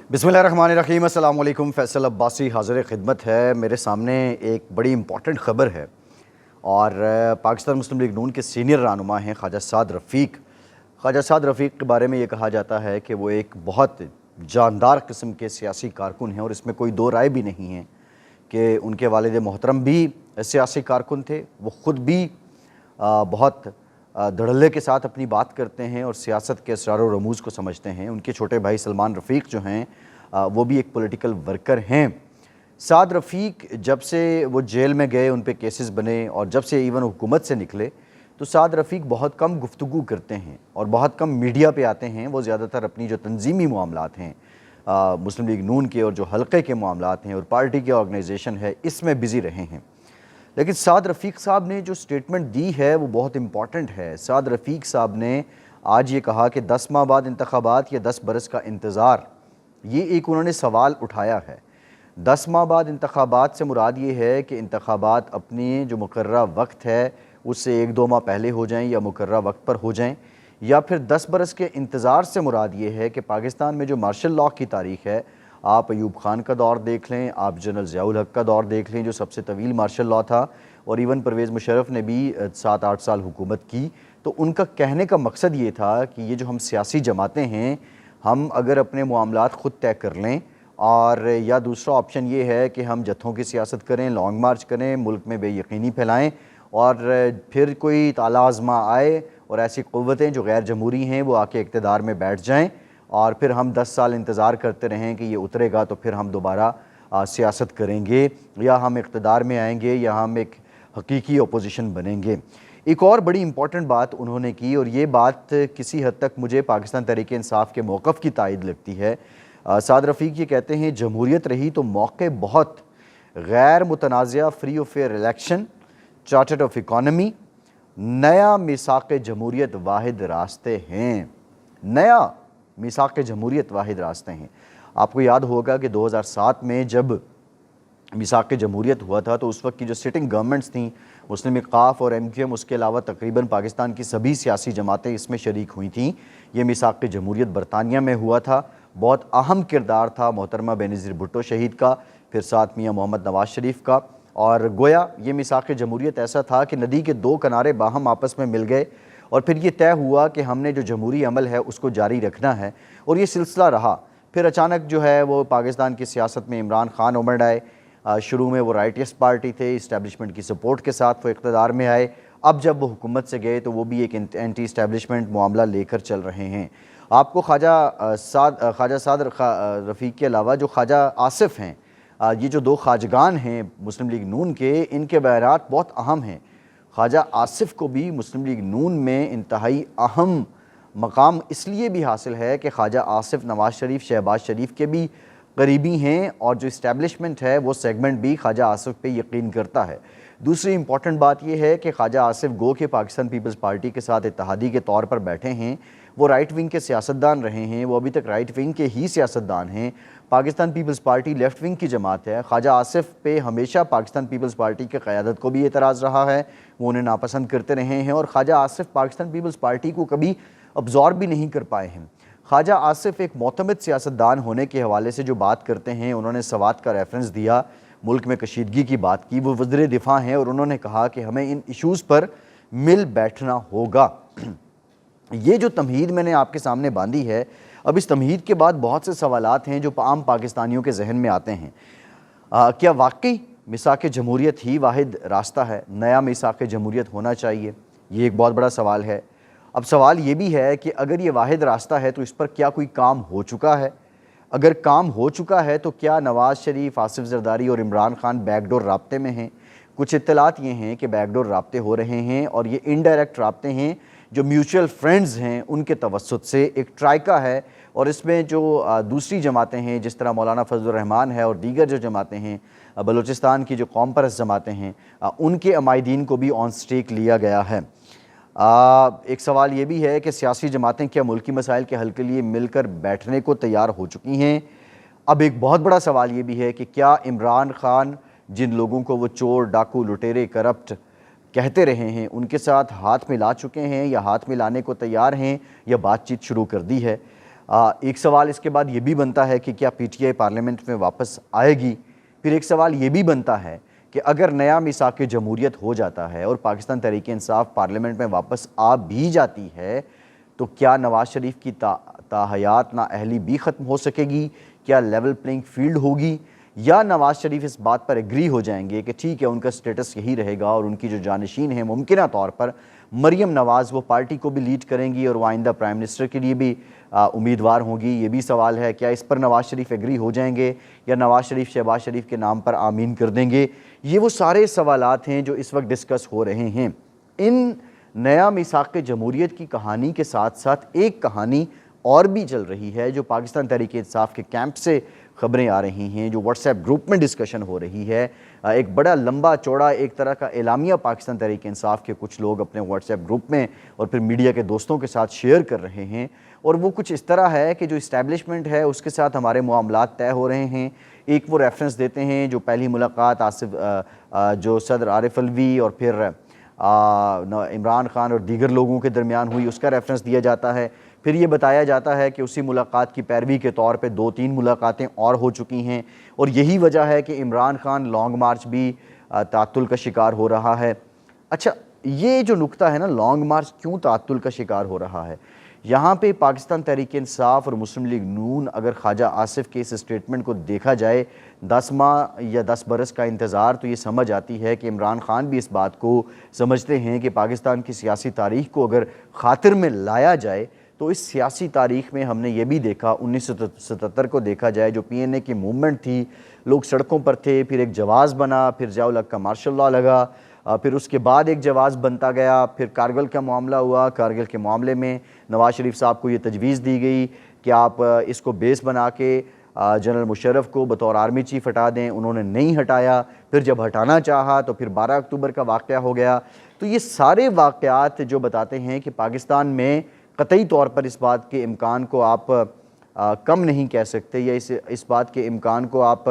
बिस्मिल्लाहिर्रहमानिर्रहीम। अस्सलाम वालेकुम। फ़ैसल अब्बासी हाज़िर ख़िदमत है। मेरे सामने एक बड़ी इंपॉर्टेंट ख़बर है और पाकिस्तान मुस्लिम लीग नून के सीनियर रहनुमा हैं ख्वाजा साद रफ़ीक। ख्वाजा साद रफ़ीक के बारे में ये कहा जाता है कि वो एक बहुत जानदार किस्म के सियासी कारकुन हैं और इसमें कोई दो राय भी नहीं है कि उनके वालिद मोहतरम भी सियासी कारकुन थे। वो ख़ुद भी बहुत धड़ल्ले के साथ अपनी बात करते हैं और सियासत के असरार व रमूज़ को समझते हैं। उनके छोटे भाई सलमान रफ़ीक जो हैं वो भी एक पॉलिटिकल वर्कर हैं। साद रफ़ीक जब से वो जेल में गए, उन पे केसेस बने और जब से इवन हुकूमत से निकले तो साद रफ़ीक बहुत कम गुफ्तगू करते हैं और बहुत कम मीडिया पे आते हैं। वो ज़्यादातर अपनी जो तंजीमी मामलात हैं मुस्लिम लीग नून के और जो हल्के के मामलात हैं और पार्टी के ऑर्गेनाइजेशन है, इसमें बिज़ी रहे हैं। लेकिन साद रफ़ीक साहब ने जो स्टेटमेंट दी है वो बहुत इम्पॉर्टेंट है। साद रफ़ीक साहब ने आज ये कहा कि 10 माह बाद इंतखाबात या 10 बरस का इंतज़ार, ये एक उन्होंने सवाल उठाया है। 10 माह बाद इंतखाबात से मुराद ये है कि इंतखाबात अपनी जो मुकर्ररा वक्त है उससे 1-2 माह पहले हो जाएं या मुकर्ररा वक्त पर हो जाएं, या फिर 10 बरस के इंतज़ार से मुराद ये है कि पाकिस्तान में जो मार्शल लॉ की तारीख़ है, आप अयूब खान का दौर देख लें, आप जनरल ज़ियाउल हक का दौर देख लें जो सबसे तवील मार्शल लॉ था, और इवन परवेज़ मुशर्रफ ने भी 7-8 साल हुकूमत की। तो उनका कहने का मकसद ये था कि ये जो हम सियासी जमातें हैं, हम अगर अपने मामलात ख़ुद तय कर लें, और या दूसरा ऑप्शन ये है कि हम जत्थों की सियासत करें, लॉन्ग मार्च करें, मुल्क में बेयकीनी फैलाएँ और फिर कोई ताला आज़मा आए और ऐसी क़ुव्वतें जो गैर जमहूरी हैं वो आके इक़्तिदार में बैठ जाएँ और फिर हम 10 साल इंतज़ार करते रहें कि ये उतरेगा तो फिर हम दोबारा सियासत करेंगे, या हम इक़्तिदार में आएंगे, या हम एक हकीकी अपोजिशन बनेंगे। एक और बड़ी इंपॉर्टेंट बात उन्होंने की, और ये बात किसी हद तक मुझे पाकिस्तान तहरीक-ए-इंसाफ़ के मौक़िफ़ की तायद लगती है। साद रफ़ीक ये कहते हैं, जमहूरियत रही तो मौक़े बहुत, गैर मुतनाज़िया फ्री और fair election, charter of economy, नया मिसाक़ जमहूरियत वाहिद रास्ते हैं। नया मिसाक़ जमहूरियत वाहिद रास्ते हैं। आपको याद होगा कि 2007 में जब मिसाक़ जमहूरियत हुआ था तो उस वक्त की जो सिटिंग गवर्नमेंट्स थीं, मुस्लिम इक़्क़ाफ़ और MQM, उसके अलावा तकरीबन पाकिस्तान की सभी सियासी जमातें इसमें शरीक हुई थीं। ये मिसाक़ जमहूरियत बरतानिया में हुआ था। बहुत अहम किरदार था मोहतरमा बेनज़ीर भुट्टो शहीद का, फिर साथ मियाँ मोहम्मद नवाज़ शरीफ का, और गोया ये मिसाक़ जमहूरियत ऐसा था कि नदी के 2 किनारे बाहम आपस में मिल गए और फिर ये तय हुआ कि हमने जो जमहूरी अमल है उसको जारी रखना है, और ये सिलसिला रहा। फिर अचानक जो है वो पाकिस्तान की सियासत में इमरान खान उमड़ आए। शुरू में वो राइटिस्ट पार्टी थे, इस्टेब्लिशमेंट की सपोर्ट के साथ वो इक़्तिदार में आए। अब जब वो हुकूमत से गए तो वो भी एक एंटी इस्टेब्लिशमेंट मामला लेकर चल रहे हैं। आपको ख्वाजा साद रफ़ीक के अलावा जो ख्वाजा आसिफ हैं, ये जो 2 ख्वाजगान हैं मुस्लिम लीग नून के, इनके बयानात बहुत अहम हैं। ख्वाजा आसिफ को भी मुस्लिम लीग नून में इंतहाई अहम मकाम इसलिए भी हासिल है कि ख्वाजा आसिफ नवाज़ शरीफ, शहबाज शरीफ के भी करीबी हैं और जो इस्टेब्लिशमेंट है वो सेगमेंट भी ख्वाजा आसिफ पे यकीन करता है। दूसरी इंपॉर्टेंट बात यह है कि ख्वाजा आसिफ गो के पाकिस्तान पीपल्स पार्टी के साथ इत्तेहादी के तौर पर बैठे हैं। वो राइट विंग के सियासतदान रहे हैं, वो अभी तक राइट विंग के ही सियासतदान हैं। Pakistan peoples party left wing की जमात है। ख्वाजा आसिफ पे हमेशा पाकिस्तान पीपल्स पार्टी की क़यादत को भी एतराज़ रहा है, वो उन्हें नापसंद करते रहे हैं, और ख्वाजा आसिफ पाकिस्तान पीपल्स पार्टी को कभी अब्ज़ॉर्ब भी नहीं कर पाए हैं। ख्वाजा आसिफ एक मोतमिद सियासतदान होने के हवाले से जो बात करते हैं, उन्होंने सवात का रेफरेंस दिया, मुल्क में कशीदगी की बात की। वो वज़ीर दिफ़ा हैं और उन्होंने कहा कि हमें इन इशूज़ पर मिल बैठना होगा। ये जो तमहीद मैंने आपके सामने बांधी है, अब इस तमहीद के बाद बहुत से सवालात हैं जो आम पाकिस्तानियों के जहन में आते हैं। क्या वाकई मिसाक़ जमहूरियत ही वाहिद रास्ता है? नया मिसाक़ जमहूरियत होना चाहिए? ये एक बहुत बड़ा सवाल है। अब सवाल ये भी है कि अगर ये वाहिद रास्ता है तो इस पर क्या कोई काम हो चुका है? अगर काम हो चुका है तो क्या नवाज़ शरीफ, आसिफ ज़रदारी और इमरान खान बैकडोर राब्ते में हैं? कुछ इत्तलात ये हैं कि बैकडोर राब्ते हो रहे हैं और ये इनडायरेक्ट राब्ते हैं जो म्यूचुअल फ्रेंड्स हैं उनके तवस्सुत से। एक ट्राइका है और इसमें जो दूसरी जमातें हैं जिस तरह मौलाना फजलुर रहमान है और दीगर जो जमातें हैं, बलूचिस्तान की जो कौम परस्त जमातें हैं, उनके अमायदीन को भी ऑन स्टेक लिया गया है। एक सवाल ये भी है कि सियासी जमातें क्या मुल्की मसाइल के हल के लिए मिलकर बैठने को तैयार हो चुकी हैं? अब एक बहुत बड़ा सवाल ये भी है कि क्या इमरान खान जिन लोगों को वो चोर, डाकू, लुटेरे, करप्ट कहते रहे हैं उनके साथ हाथ मिला चुके हैं या हाथ मिलाने को तैयार हैं या बातचीत शुरू कर दी है? एक सवाल इसके बाद ये भी बनता है कि क्या पीटीआई पार्लियामेंट में वापस आएगी। फिर एक सवाल ये भी बनता है कि अगर नया मिसाक जमहूरियत हो जाता है और पाकिस्तान तहरीक इंसाफ पार्लियामेंट में वापस आ भी जाती है तो क्या नवाज़ शरीफ की ताहयात नाअहली भी ख़त्म हो सकेगी? क्या लेवल प्लेइंग फील्ड होगी, या नवाज़ शरीफ इस बात पर एग्री हो जाएंगे कि ठीक है उनका स्टेटस यही रहेगा और उनकी जो जानशीन है मुमकिन तौर पर मरियम नवाज़ वो पार्टी को भी लीड करेंगी और वो आइंदा प्राइम मिनिस्टर के लिए भी उम्मीदवार होंगी? ये भी सवाल है। क्या इस पर नवाज़ शरीफ एग्री हो जाएंगे या नवाज़ शरीफ शहबाज शरीफ के नाम पर आमीन कर देंगे? ये वो सारे सवालात हैं जो इस वक्त डिस्कस हो रहे हैं। इन नया मिसाक जमहूरियत की कहानी के साथ साथ एक कहानी और भी चल रही है जो पाकिस्तान तहरीक इंसाफ के कैंप से ख़बरें आ रही हैं, जो व्हाट्सएप ग्रुप में डिस्कशन हो रही है। एक बड़ा लंबा चौड़ा एक तरह का एलामिया पाकिस्तान तहरीक इंसाफ के कुछ लोग अपने व्हाट्सएप ग्रुप में और फिर मीडिया के दोस्तों के साथ शेयर कर रहे हैं, और वो कुछ इस तरह है कि जो इस्टेब्लिशमेंट है उसके साथ हमारे मामलात तय हो रहे हैं। एक वो रेफरेंस देते हैं जो पहली मुलाकात आसिफ जो सदर आरिफ अलवी और फिर इमरान खान और दीगर लोगों के दरमियान हुई, उसका रेफरेंस दिया जाता है। फिर ये बताया जाता है कि उसी मुलाकात की पैरवी के तौर पे 2-3 मुलाकातें और हो चुकी हैं, और यही वजह है कि इमरान खान लॉन्ग मार्च भी तातुल का शिकार हो रहा है। अच्छा, ये जो नुक्ता है ना, लॉन्ग मार्च क्यों तातुल का शिकार हो रहा है, यहाँ पे पाकिस्तान तहरीक इंसाफ और मुस्लिम लीग नून, अगर ख्वाजा आसिफ के इस स्टेटमेंट को देखा जाए 10 माह या 10 बरस का इंतज़ार, तो ये समझ आती है कि इमरान खान भी इस बात को समझते हैं कि पाकिस्तान की सियासी तारीख़ को अगर ख़ातिर में लाया जाए तो इस सियासी तारीख़ में हमने ये भी देखा, 1977 को देखा जाए जो PNA की मूवमेंट थी, लोग सड़कों पर थे, फिर एक जवाज़ बना, फिर ज़िया-उल हक का मार्शल लॉ लगा, फिर उसके बाद एक जवाज़ बनता गया, फिर कारगिल का मामला हुआ। कारगिल के मामले में नवाज़ शरीफ साहब को ये तजवीज़ दी गई कि आप इसको बेस बना के जनरल मुशर्रफ को बतौर आर्मी चीफ हटा दें, उन्होंने नहीं हटाया। फिर जब हटाना चाहा तो फिर 12 अक्टूबर का वाक़या हो गया। तो ये सारे वाक़यात जो बताते हैं कि पाकिस्तान में कतई तौर पर इस बात के इम्कान को आप कम नहीं कह सकते, या इस बात के इम्कान को आप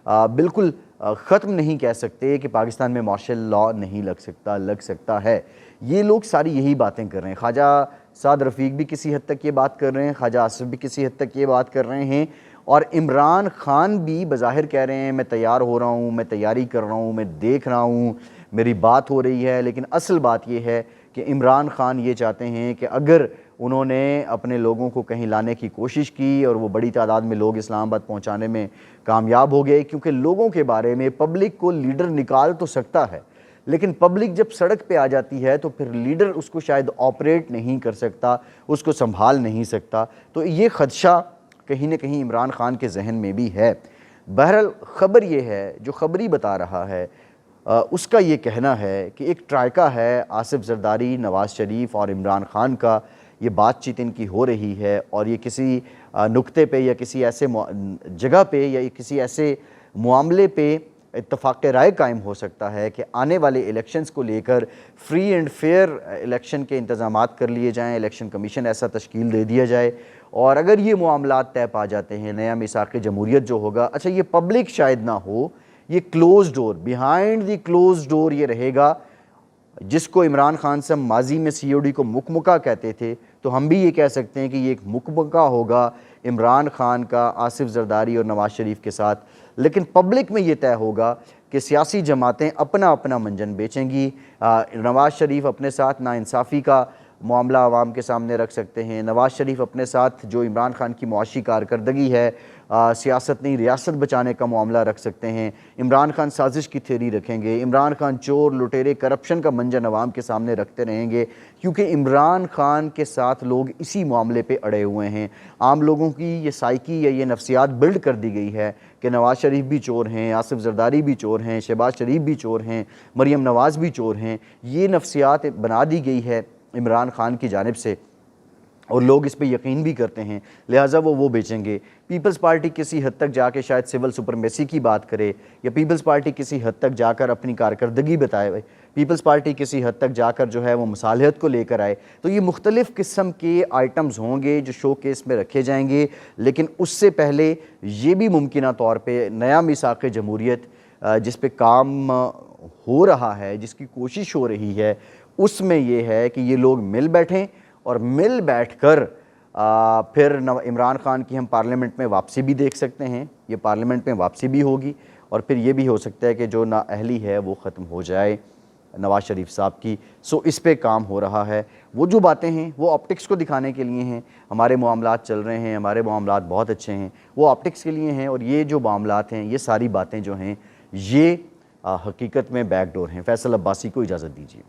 बिल्कुल ख़त्म नहीं कह सकते कि पाकिस्तान में मार्शल लॉ नहीं लग सकता है। ये लोग सारी यही बातें कर रहे हैं। ख्वाजा साद रफ़ीक भी किसी हद तक ये बात कर रहे हैं, ख्वाजा आसिफ भी किसी हद तक ये बात कर रहे हैं, और इमरान खान भी बज़ाहिर कह रहे हैं मैं तैयार हो रहा हूँ, मैं तैयारी कर रहा हूँ, मैं देख रहा हूँ, मेरी बात हो रही है। लेकिन असल बात ये है कि इमरान खान ये चाहते हैं कि अगर उन्होंने अपने लोगों को कहीं लाने की कोशिश की और वो बड़ी तादाद में लोग इस्लामाबाद पहुंचाने में कामयाब हो गए, क्योंकि लोगों के बारे में पब्लिक को लीडर निकाल तो सकता है, लेकिन पब्लिक जब सड़क पे आ जाती है तो फिर लीडर उसको शायद ऑपरेट नहीं कर सकता, उसको संभाल नहीं सकता। तो ये ख़दशा कहीं ना कहीं इमरान खान के जहन में भी है। बहरहाल ख़बर ये है, जो ख़बरी बता रहा है उसका ये कहना है कि एक ट्रायका है आसिफ जरदारी, नवाज़ शरीफ और इमरान खान का, ये बातचीत इनकी हो रही है, और ये किसी नुक्ते पे या किसी ऐसे जगह पे या किसी ऐसे मामले पे इत्तफ़ाक़ राय कायम हो सकता है कि आने वाले इलेक्शंस को लेकर फ्री एंड फेयर इलेक्शन के इंतज़ामात कर लिए जाएँ, इलेक्शन कमीशन ऐसा तश्कील दे दिया जाए, और अगर ये मामलात तय पा जाते हैं, नया मिसाक़ जमहूरियत जो होगा, अच्छा ये पब्लिक शायद ना हो, ये close door, behind the close door ये रहेगा, जिसको इमरान खान से माजी में COD को मुकमुका कहते थे, तो हम भी ये कह सकते हैं कि ये एक मुकमुका होगा इमरान खान का आसिफ जरदारी और नवाज़ शरीफ के साथ। लेकिन पब्लिक में ये तय होगा कि सियासी जमातें अपना अपना मंजन बेचेंगी। नवाज़ शरीफ अपने साथ नाइंसाफ़ी का मामला आवाम के सामने रख सकते हैं, नवाज़ शरीफ अपने साथ जो इमरान खान की मुआशी कारकर्दगी है, सियासत नहीं रियासत बचाने का मामला रख सकते हैं, इमरान खान साजिश की थ्योरी रखेंगे, इमरान खान चोर लुटेरे करप्शन का मंजन अवाम के सामने रखते रहेंगे, क्योंकि इमरान खान के साथ लोग इसी मामले पे अड़े हुए हैं। आम लोगों की ये साइकी या ये नफ्सियात बिल्ड कर दी गई है कि नवाज़ शरीफ भी चोर हैं, आसिफ जरदारी भी चोर हैं, शहबाज शरीफ भी चोर हैं, मरियम नवाज़ भी चोर हैं। ये नफ्सियात बना दी गई है इमरान खान की जानिब से, और लोग इस पे यकीन भी करते हैं, लिहाजा वो बेचेंगे। पीपल्स पार्टी किसी हद तक जाके शायद सिविल सुपरमेसी की बात करे, या पीपल्स पार्टी किसी हद तक जाकर अपनी कारकर्दगी बताए, पीपल्स पार्टी किसी हद तक जाकर जो है वो मसालियत को लेकर आए। तो ये मुख्तलिफ़ किस्म के आइटम्स होंगे जो शो केस में रखे जाएंगे, लेकिन उससे पहले ये भी मुमकिन तौर पर नया मिसाक़ जमहूरियत जिस पे काम हो रहा है, जिसकी कोशिश हो रही है, उसमें यह है कि ये लोग मिल बैठें और मिल बैठकर फिर इमरान खान की हम पार्लियामेंट में वापसी भी देख सकते हैं, ये पार्लियामेंट में वापसी भी होगी। और फिर ये भी हो सकता है कि जो नाअहली है वो ख़त्म हो जाए नवाज़ शरीफ साहब की। सो इस पे काम हो रहा है। वो जो बातें हैं वो ऑप्टिक्स को दिखाने के लिए हैं, हमारे मामलात चल रहे हैं, हमारे मामलात बहुत अच्छे हैं, वो ऑप्टिक्स के लिए हैं। और ये जो मामलात हैं, ये सारी बातें जो हैं, ये हकीकत में बैकडोर हैं। फैसल अब्बासी को इजाज़त दीजिए।